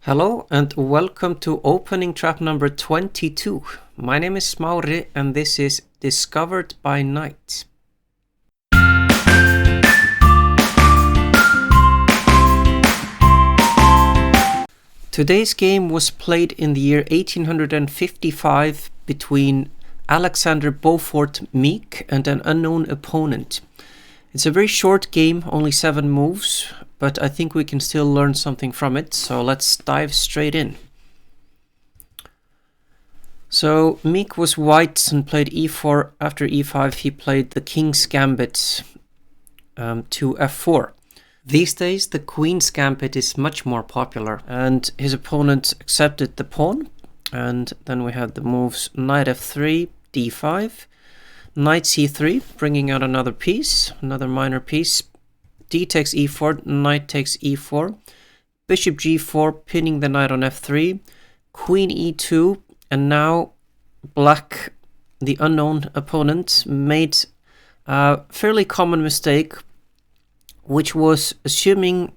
Hello and welcome to opening trap number 22. My name is Smári and this is Discovered by Night. Today's game was played in the year 1855 between Alexander Beaufort Meek and an unknown opponent. It's a very short game, only 7 moves, but I think we can still learn something from it, so let's dive straight in. So Meek was white and played e4. After e5 he played the King's Gambit to f4. These days the Queen's Gambit is much more popular, and his opponent accepted the pawn, and then we had the moves knight f3, d5, knight c3, bringing out another piece, another minor piece, d takes e4, knight takes e4, bishop g4, pinning the knight on f3, queen e2, and now black, the unknown opponent, made a fairly common mistake, which was assuming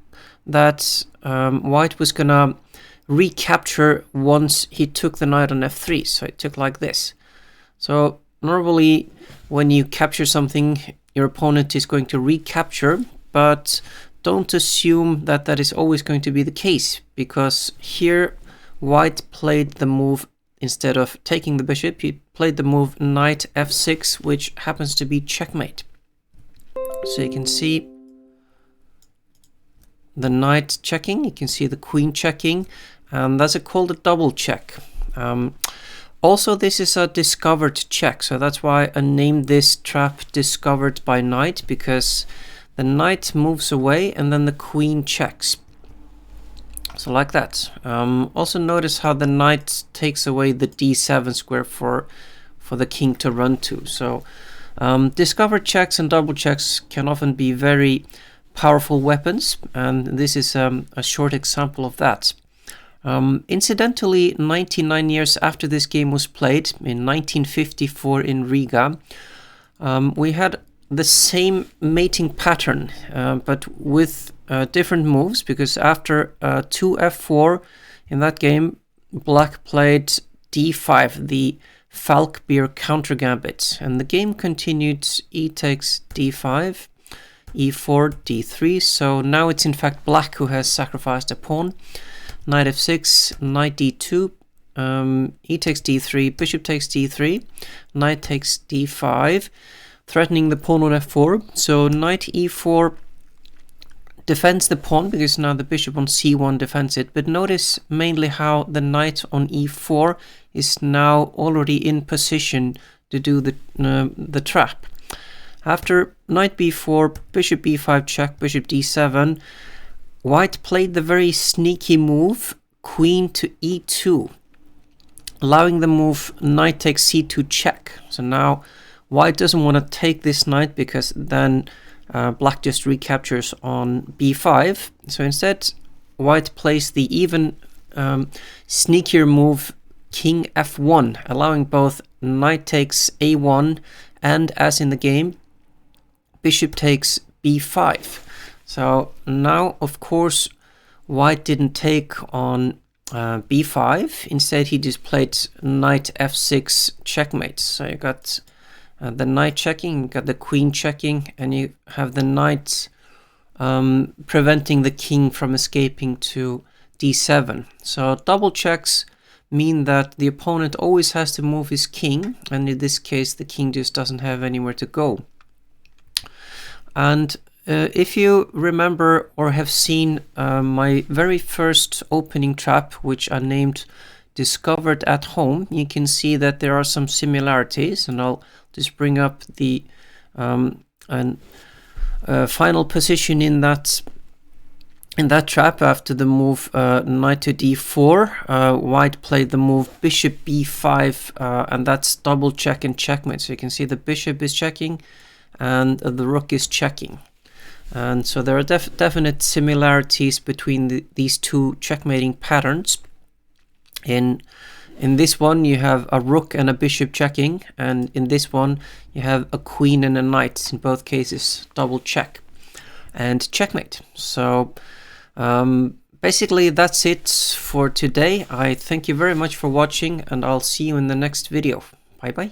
that white was gonna recapture once he took the knight on f3, so it took like this. So normally when you capture something, your opponent is going to recapture, but don't assume that that is always going to be the case, because here white played the move, instead of taking the bishop, he played the move knight f6, which happens to be checkmate. So you can see the knight checking, you can see the queen checking, and that's called a double check. Also, this is a discovered check, so that's why I named this trap Discovered by Night, because the knight moves away and then the queen checks. So like that. Also notice how the knight takes away the d7 square for the king to run to. So discovered checks and double checks can often be very powerful weapons, and this is a short example of that. Incidentally, 99 years after this game was played, in 1954 in Riga, we had the same mating pattern, but with different moves, because after 2f4 in that game, black played d5, the Falkbeer counter gambit, and the game continued e takes d5, e4, d3, so now it's in fact black who has sacrificed a pawn. Knight f6, knight d2, e takes d3, bishop takes d3, knight takes d5, threatening the pawn on f4. So knight e4 defends the pawn, because now the bishop on c1 defends it, but notice mainly how the knight on e4 is now already in position to do the trap. After knight b4, bishop b5 check, bishop d7, white played the very sneaky move queen to e2, allowing the move knight takes c2 check. So now white doesn't want to take this knight, because then black just recaptures on b5. So instead white plays the even sneakier move king f1, allowing both knight takes a1 and, as in the game, bishop takes b5. So now, of course, white didn't take on b5. Instead, he just played knight f6 checkmate. So you got the knight checking, you got the queen checking, and you have the knight preventing the king from escaping to d7. So double checks mean that the opponent always has to move his king, and in this case, the king just doesn't have anywhere to go. And if you remember or have seen my very first opening trap, which I named Discovered at Home, you can see that there are some similarities, and I'll just bring up the final position in that trap. After the move knight to d4, white played the move bishop b5, and that's double check and checkmate. So you can see the bishop is checking and the rook is checking. And so there are definite similarities between these two checkmating patterns. In this one you have a rook and a bishop checking, and in this one you have a queen and a knight. In both cases double check and checkmate. So Basically, that's it for today. I thank you very much for watching, and I'll see you in the next video. Bye bye.